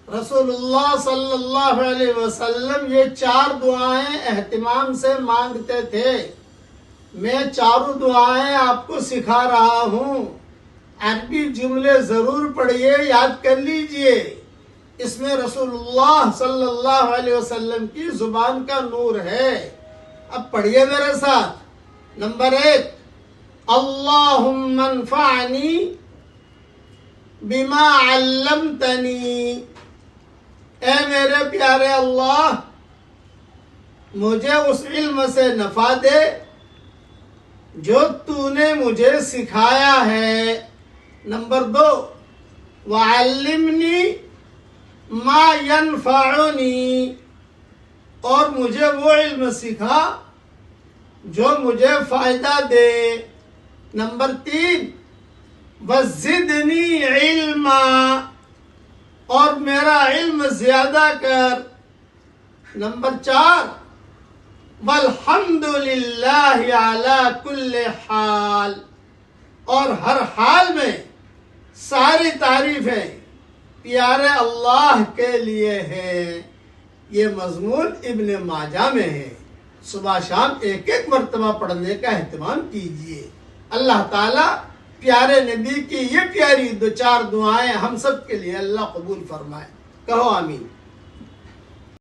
رسول اللہ صلی اللہ علیہ وسلم یہ 4 دعائیں اہتمام سے مانگتے تھے. میں چاروں دعائیں آپ کو سکھا رہا ہوں. عربی جملے ضرور پڑھیے، یاد کر لیجئے. اس میں رسول اللہ صلی اللہ علیہ وسلم کی زبان کا نور ہے. اب پڑھیے میرے ساتھ. نمبر 1، اللہم انفعنی بما علمتنی. اے میرے پیارے اللہ، مجھے اس علم سے نفع دے جو تو نے مجھے سکھایا ہے. نمبر 2، وعلمنی ما ینفعنی، اور مجھے وہ علم سکھا جو مجھے فائدہ دے. نمبر 3، وزدنی علما، اور میرا علم زیادہ کر. نمبر 4، والحمدللہ علی کل حال، اور ہر حال میں ساری تعریفیں پیارے اللہ کے لیے ہے. یہ مضمون ابن ماجہ میں ہے. صبح شام ایک مرتبہ پڑھنے کا اہتمام کیجیے. اللہ تعالیٰ پیارے نبی کی یہ پیاری 4 دعائیں ہم سب کے لیے اللہ قبول فرمائے. کہو آمین.